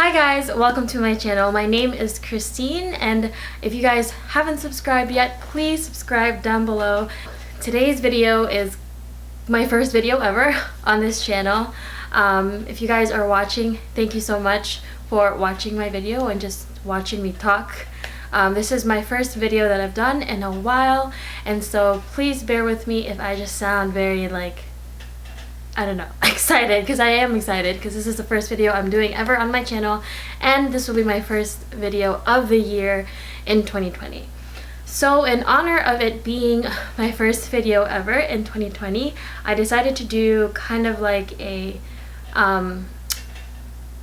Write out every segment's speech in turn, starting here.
Hi guys, welcome to my channel. My name is Christine, and if you guys haven't subscribed yet, please subscribe down below. Today's video is my first video ever on this channel. If you guys are watching, thank you so much for watching my video and just watching me talk. This is my first video that I've done in a while, and so please bear with me if I just sound very I don't know, excited, because I am excited because this is the first video I'm doing ever on my channel, and this will be my first video of the year in 2020. So in honor of it being my first video ever in 2020, I decided to do kind of like a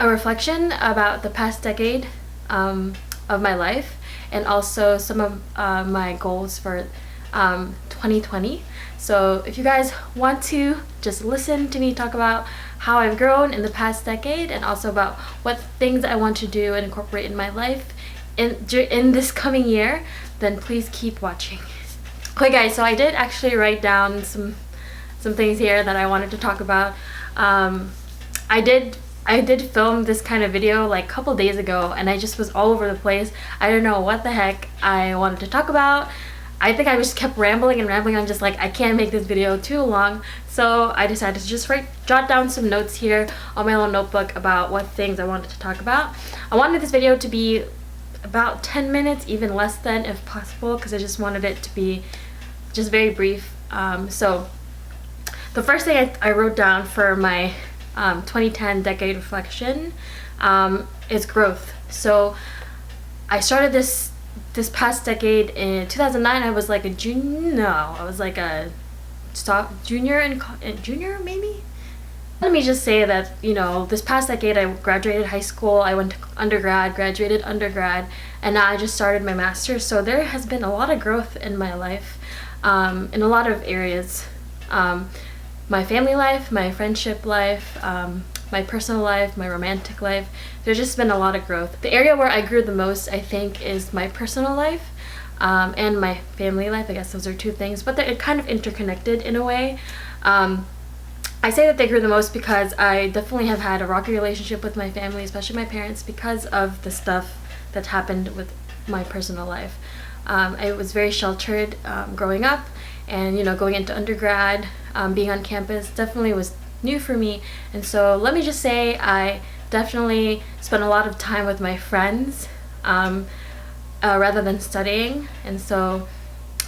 reflection about the past decade of my life, and also some of my goals for 2020. So if you guys want to just listen to me talk about how I've grown in the past decade, and also about what things I want to do and incorporate in my life in this coming year, then please keep watching. Okay guys, so I did actually write down some things here that I wanted to talk about. I did film this kind of video like a couple days ago, and I just was all over the place. I don't know what the heck I wanted to talk about. I think I just kept rambling and rambling. I'm just like, I can't make this video too long, so I decided to just jot down some notes here on my little notebook about what things I wanted to talk about. I wanted this video to be about 10 minutes, even less than if possible, because I just wanted it to be just very brief. So the first thing I wrote down for my 2010 decade reflection is growth. So I started this past decade in 2009. I was like a junior maybe. Let me just say that, you know, this past decade I graduated high school, I went to undergrad, graduated undergrad, and now I just started my master's. So there has been a lot of growth in my life, in a lot of areas. My family life, my friendship life, my personal life, my romantic life. There's just been a lot of growth. The area where I grew the most, I think, is my personal life and my family life. I guess those are two things, but they're kind of interconnected in a way. I say that they grew the most because I definitely have had a rocky relationship with my family, especially my parents, because of the stuff that's happened with my personal life. I was very sheltered growing up, and you know, going into undergrad, being on campus definitely was new for me. And so let me just say I definitely spent a lot of time with my friends rather than studying, and so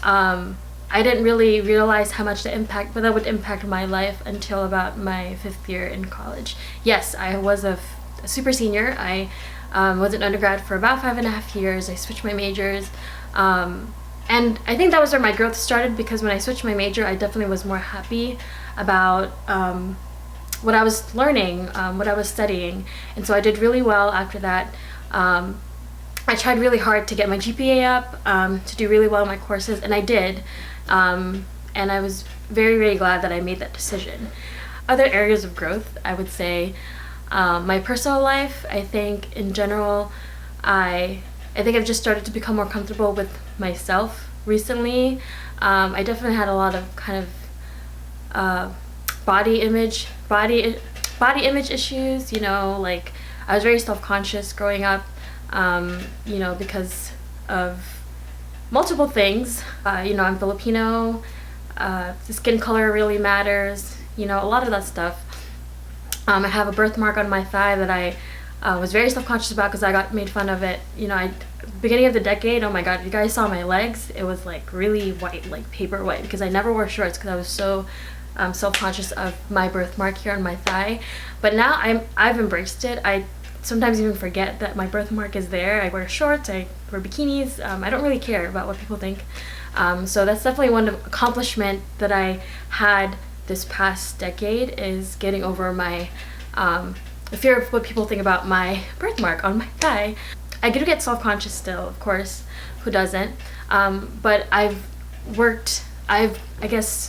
I didn't really realize how much that would impact my life until about my 5th year in college. Yes, I was a super senior. I was an undergrad for about 5.5 years. I switched my majors, and I think that was where my growth started, because when I switched my major, I definitely was more happy about what I was learning, what I was studying, and so I did really well after that. I tried really hard to get my GPA up, to do really well in my courses, and I did, and I was very, very glad that I made that decision. Other areas of growth, I would say, my personal life. I think in general, I think I've just started to become more comfortable with myself recently. I definitely had a lot of kind of body image issues, you know, like I was very self-conscious growing up, you know, because of multiple things. You know, I'm Filipino, the skin color really matters, you know, a lot of that stuff. I have a birthmark on my thigh that I was very self-conscious about because I got made fun of it. You know, beginning of the decade, oh my god, if you guys saw my legs, it was like really white, like paper white, because I never wore shorts because I was so self-conscious of my birthmark here on my thigh. But now I've embraced it. I sometimes even forget that my birthmark is there. I wear shorts, I wear bikinis. I don't really care about what people think. So that's definitely one accomplishment that I had this past decade, is getting over my the fear of what people think about my birthmark on my thigh. I do get self-conscious still, of course, who doesn't? But I guess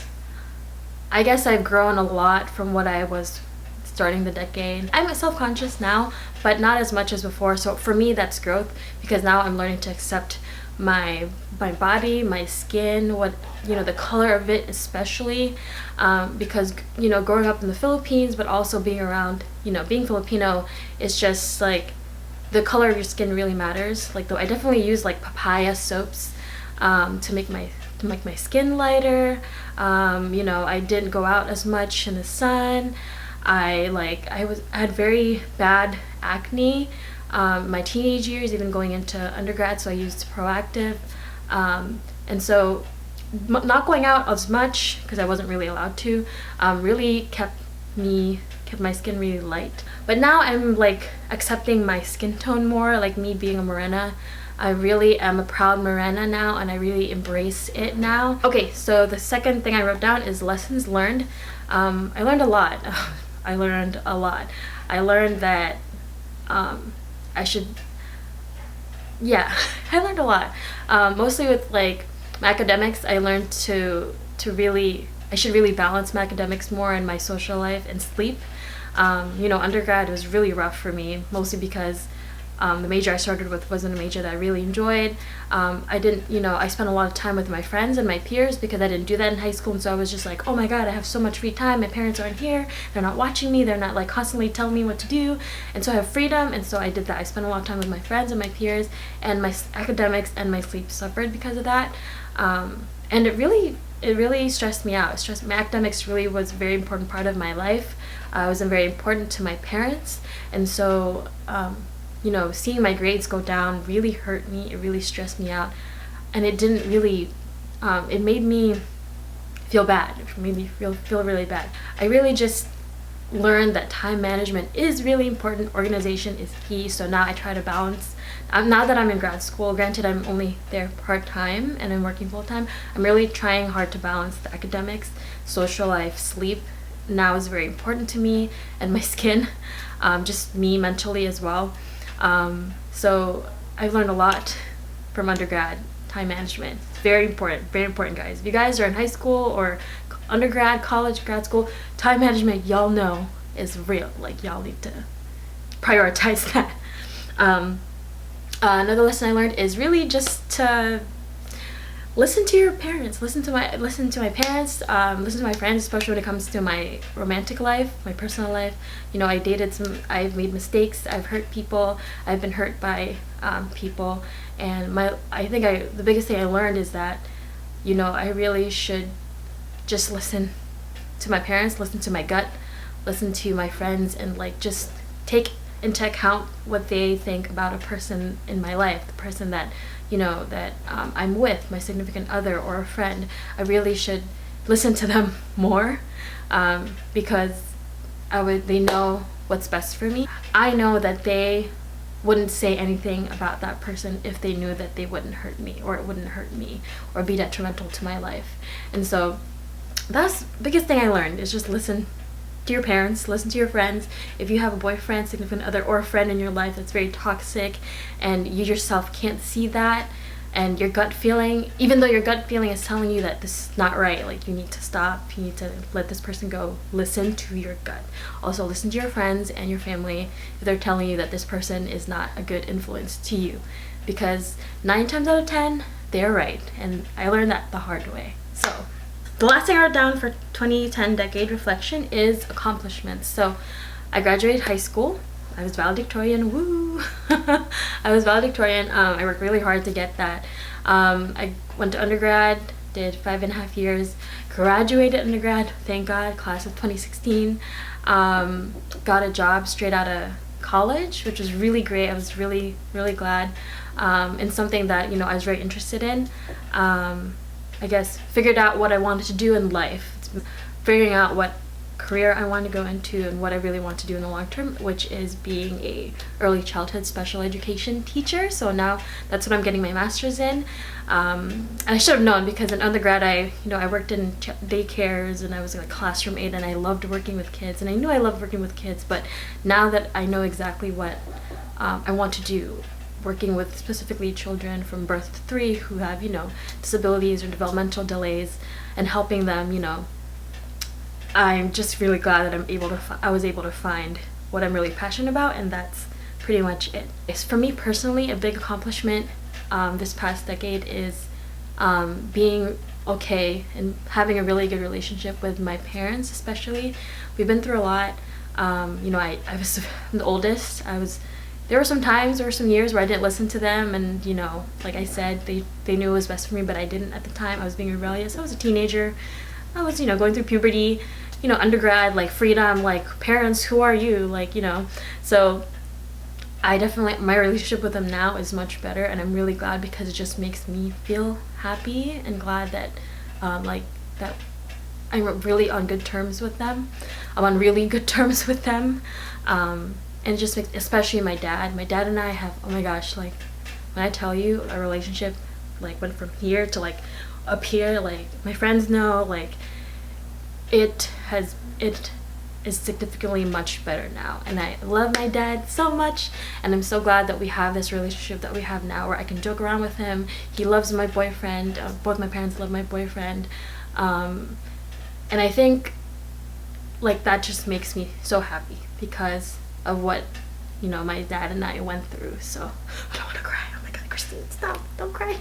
I've grown a lot from what I was starting the decade. I'm self-conscious now, but not as much as before. So for me, that's growth, because now I'm learning to accept my body, my skin, what, you know, the color of it especially, because, growing up in the Philippines, but also being around, being Filipino is just like the color of your skin really matters. Like, though I definitely use like papaya soaps to make my skin lighter. You know, I didn't go out as much in the sun. I had very bad acne my teenage years, even going into undergrad, so I used Proactive. And so not going out as much because I wasn't really allowed to really kept my skin really light. But now I'm like accepting my skin tone more, like me being a morena. I really am a proud morena now, and I really embrace it now. Okay, so the second thing I wrote down is lessons learned. I learned a lot. I learned a lot. I learned that I should, yeah, I learned a lot. Mostly with like my academics, I learned I should really balance my academics more in my social life and sleep. You know, undergrad was really rough for me, mostly because the major I started with wasn't a major that I really enjoyed. I spent a lot of time with my friends and my peers because I didn't do that in high school, and so I was just like, oh my god, I have so much free time, my parents aren't here, they're not watching me, they're not like constantly telling me what to do, and so I have freedom, and so I did that. I spent a lot of time with my friends and my peers, and my academics and my sleep suffered because of that. And it really stressed me out. My academics really was a very important part of my life. It was very important to my parents, and so you know, seeing my grades go down really hurt me. It really stressed me out, and it didn't really it made me feel bad. It made me feel really bad. I really just learned that time management is really important. Organization is key. So now I try to balance. Now that I'm in grad school, granted I'm only there part-time and I'm working full-time, I'm really trying hard to balance the academics, social life, sleep now is very important to me, and my skin, just me mentally as well. So I've learned a lot from undergrad. Time management, very important, guys. If you guys are in high school or undergrad, college, grad school, time management, y'all know, is real. Like, y'all need to prioritize that. Another lesson I learned is really just to listen to your parents, listen to my parents, listen to my friends, especially when it comes to my romantic life, my personal life. You know, I've made mistakes, I've hurt people, I've been hurt by people, and the biggest thing I learned is that, you know, I really should just listen to my parents, listen to my gut, listen to my friends, and like just take into account what they think about a person in my life, the person that, you know, that I'm with, my significant other or a friend. I really should listen to them more, because they know what's best for me. I know that they wouldn't say anything about that person if they knew that they wouldn't hurt me, or it wouldn't hurt me or be detrimental to my life. And so that's the biggest thing I learned, is just listen to your parents, listen to your friends. If you have a boyfriend, significant other, or a friend in your life that's very toxic and you yourself can't see that, and your gut feeling, even though your gut feeling is telling you that this is not right, like you need to stop, you need to let this person go, listen to your gut. Also listen to your friends and your family if they're telling you that this person is not a good influence to you, because 9 times out of 10 they're right, and I learned that the hard way. So the last thing I wrote down for 2010 decade reflection is accomplishments. So I graduated high school. I was valedictorian. Woo! I was valedictorian. I worked really hard to get that. I went to undergrad, did 5.5 years, graduated undergrad, thank God, class of 2016. Got a job straight out of college, which was really great. I was really, really glad. And something that, you know, I was very interested in. I guess figured out what I wanted to do in life. It's figuring out what career I want to go into and what I really want to do in the long term, which is being a early childhood special education teacher. So now that's what I'm getting my master's in. I should have known, because in undergrad I worked in daycares and I was like a classroom aide, and I loved working with kids, and I knew I loved working with kids. But now that I know exactly what I want to do, working with specifically children from birth to 3 who have, you know, disabilities or developmental delays, and helping them, you know, I'm just really glad that I was able to find what I'm really passionate about, and that's pretty much it. For me personally, a big accomplishment this past decade is being okay and having a really good relationship with my parents. Especially, we've been through a lot. You know, I was the oldest. I was there were some times, there were some years where I didn't listen to them, and you know, like I said, they knew it was best for me, but I didn't at the time. I was being rebellious. I was a teenager. I was, you know, going through puberty, you know, undergrad, like freedom, like parents, who are you, like, you know. So I definitely, my relationship with them now is much better, and I'm really glad because it just makes me feel happy and glad that like that I'm really on good terms with them. I'm on really good terms with them. And it just makes, especially my dad and I have, oh my gosh, like when I tell you, our relationship like went from here to like up here, like my friends know, like it is significantly much better now, and I love my dad so much, and I'm so glad that we have this relationship that we have now, where I can joke around with him. He loves my boyfriend. Both my parents love my boyfriend, and I think like that just makes me so happy because of what, you know, my dad and I went through. So I don't want to cry. Oh my god, Christine, stop, don't cry.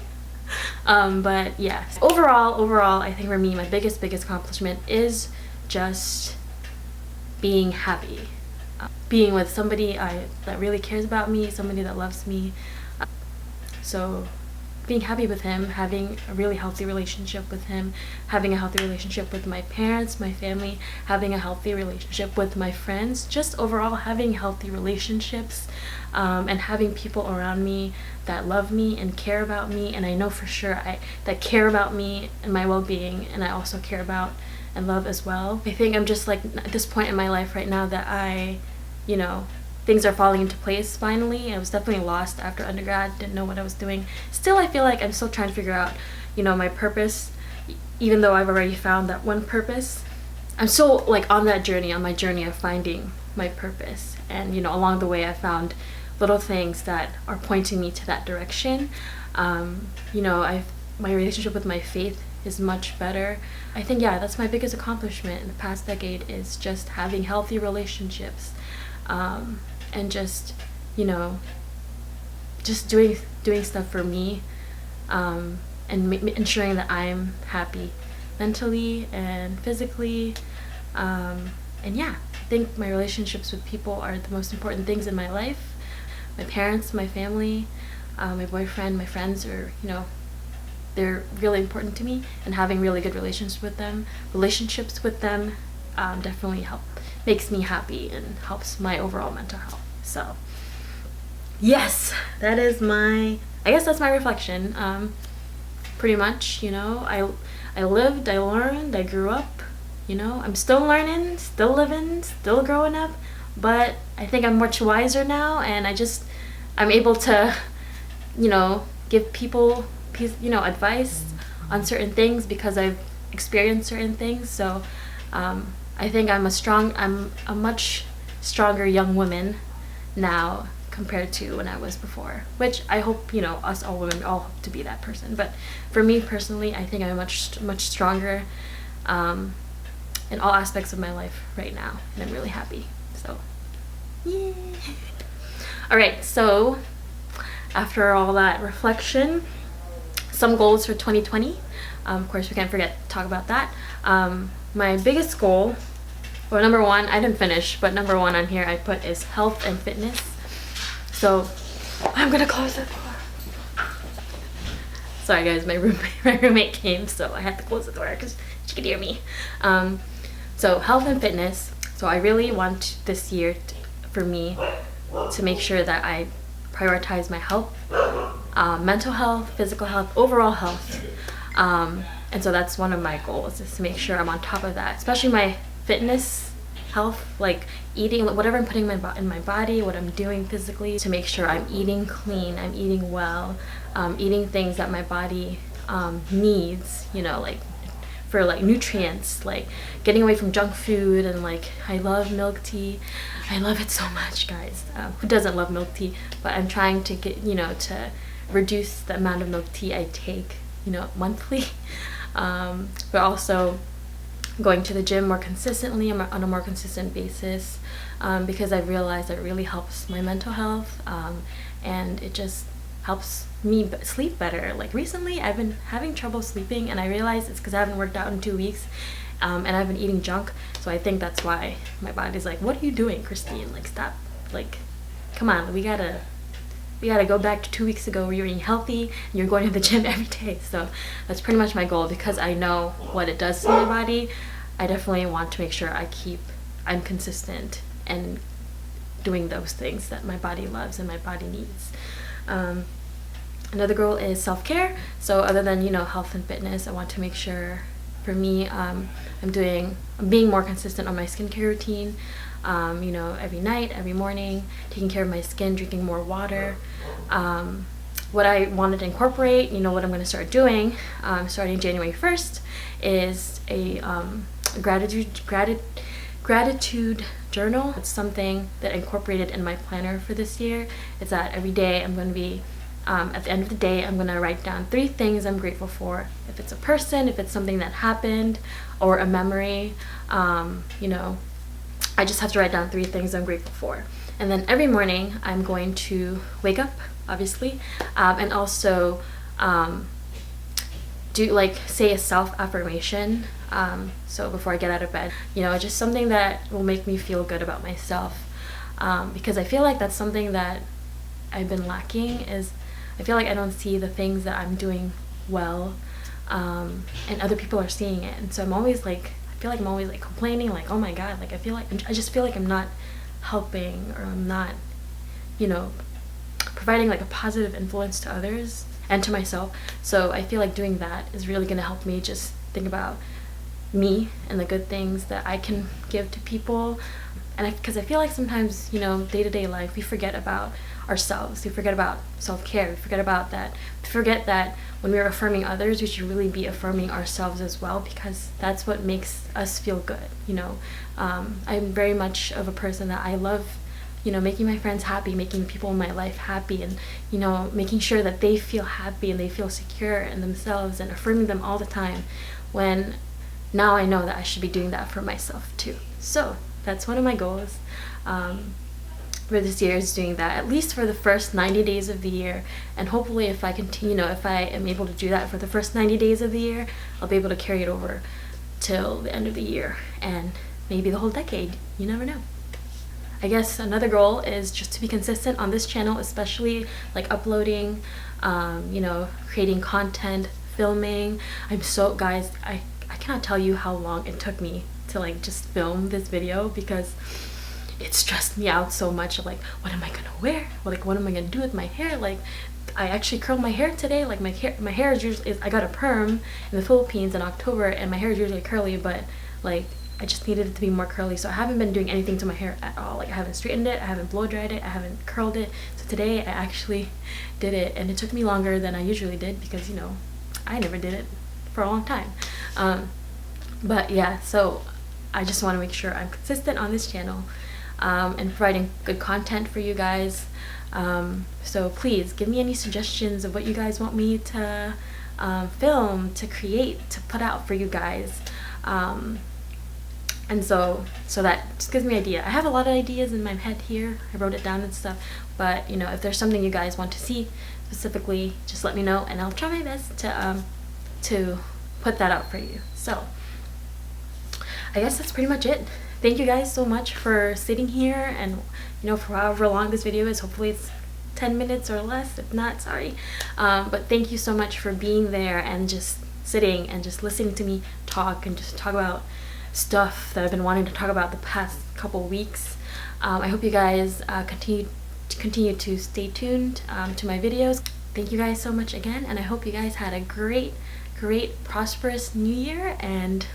But yeah, overall I think for me my biggest accomplishment is just being happy, being with somebody that really cares about me, somebody that loves me. So being happy with him, having a really healthy relationship with him, having a healthy relationship with my parents, my family, having a healthy relationship with my friends, just overall having healthy relationships, and having people around me that love me and care about me, and I know for sure that care about me and my well-being, and I also care about and love as well. I think I'm just like at this point in my life right now that you know, things are falling into place finally. I was definitely lost after undergrad, didn't know what I was doing. Still, I feel like I'm still trying to figure out, you know, my purpose, even though I've already found that one purpose. I'm still like on that journey, on my journey of finding my purpose, and you know, along the way I found little things that are pointing me to that direction. You know, my relationship with my faith is much better. I think, yeah, that's my biggest accomplishment in the past decade, is just having healthy relationships, and just, you know, just doing stuff for me, and ensuring that I'm happy mentally and physically, and yeah, I think my relationships with people are the most important things in my life. My parents, my family, my boyfriend, my friends are, you know, they're really important to me, and having really good relationships with them definitely makes me happy and helps my overall mental health. So yes, that is I guess that's my reflection. Pretty much, you know, I lived, I learned, I grew up, you know, I'm still learning, still living, still growing up, but I think I'm much wiser now, and I'm able to, you know, give people advice on certain things because I've experienced certain things. So I think I'm a much stronger young woman now compared to when I was before, which I hope, you know, us all women all hope to be that person. But for me personally, I think I'm much stronger in all aspects of my life right now, and I'm really happy. So yeah. All right, so after all that reflection, some goals for 2020. Of course, we can't forget to talk about that. My biggest goal, well, number one, I didn't finish, but number one on here I put is health and fitness. So I'm gonna close the door. Sorry guys, my roommate came, so I had to close the door because she could hear me. So health and fitness. So I really want this year for me to make sure that I prioritize my health, mental health, physical health, overall health, and so that's one of my goals, is to make sure I'm on top of that, especially my fitness, health, like eating, whatever I'm putting in my body, what I'm doing physically, to make sure I'm eating clean, I'm eating well, eating things that my body needs, you know, like for like nutrients, like getting away from junk food. And like, I love milk tea, I love it so much, guys. Who doesn't love milk tea? But I'm trying to get, you know, to reduce the amount of milk tea I take, you know, monthly. But also going to the gym more consistently, on a more consistent basis, because I've realized that it really helps my mental health, and it just helps me sleep better. Like recently I've been having trouble sleeping, and I realized it's because I haven't worked out in 2 weeks, and I've been eating junk. So I think that's why my body's like, what are you doing, Christine? Like, stop, like, come on, we gotta go back to 2 weeks ago where you're eating healthy and you're going to the gym every day. So that's pretty much my goal, because I know what it does to my body. I definitely want to make sure I'm consistent and doing those things that my body loves and my body needs. Another goal is self-care. So other than, health and fitness, I want to make sure, for me, I'm being more consistent on my skincare routine. Every night, every morning, taking care of my skin, drinking more water. What I wanted to incorporate, what I'm going to start doing, starting January 1st, is a gratitude journal. It's something that I incorporated in my planner for this year. It's that every day I'm going to be, at the end of the day, I'm going to write down 3 things I'm grateful for. If it's a person, if it's something that happened, or a memory, I just have to write down 3 things I'm grateful for. And then every morning I'm going to wake up, obviously, and also say a self-affirmation. So before I get out of bed, just something that will make me feel good about myself. Because I feel like that's something that I've been lacking, is I feel like I don't see the things that I'm doing well, and other people are seeing it. And so I'm always complaining, like, oh my god, like I just feel like I'm not helping, or I'm not, providing like a positive influence to others and to myself. So I feel like doing that is really going to help me just think about me and the good things that I can give to people. And because I feel like sometimes, day-to-day life, we forget about ourselves. We forget about self-care. We forget that when we're affirming others, we should really be affirming ourselves as well, because that's what makes us feel good. I'm very much of a person that I love, making my friends happy, making people in my life happy, and, making sure that they feel happy and they feel secure in themselves, and affirming them all the time, when now I know that I should be doing that for myself too. So that's one of my goals for this year, is doing that at least for the first 90 days of the year. And hopefully if I continue, if I am able to do that for the first 90 days of the year, I'll be able to carry it over till the end of the year, and maybe the whole decade. You never know. I guess another goal is just to be consistent on this channel, especially like uploading, creating content, filming. Guys, I cannot tell you how long it took me to just film this video, because it stressed me out so much. Like, what am I gonna wear? What am I gonna do with my hair? I actually curled my hair today. My hair is usually, I got a perm in the Philippines in October, and my hair is usually curly, but I just needed it to be more curly. So I haven't been doing anything to my hair at all. I haven't straightened it, I haven't blow dried it, I haven't curled it. So today I actually did it, and it took me longer than I usually did, because I never did it for a long time. But yeah, so I just want to make sure I'm consistent on this channel, and providing good content for you guys. So please give me any suggestions of what you guys want me to film, to create, to put out for you guys. And so that just gives me an idea. I have a lot of ideas in my head here. I wrote it down and stuff. But if there's something you guys want to see specifically, just let me know, and I'll try my best to put that out for you. So I guess that's pretty much it. Thank you guys so much for sitting here, and for however long this video is. Hopefully it's 10 minutes or less. If not, sorry. But thank you so much for being there and just sitting and just listening to me talk, and just talk about stuff that I've been wanting to talk about the past couple weeks. I hope you guys continue to stay tuned to my videos. Thank you guys so much again, and I hope you guys had a great prosperous new year. And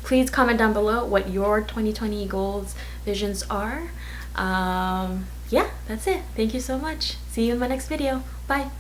please comment down below what your 2020 goals, visions are. Yeah, that's it. Thank you so much. See you in my next video. Bye.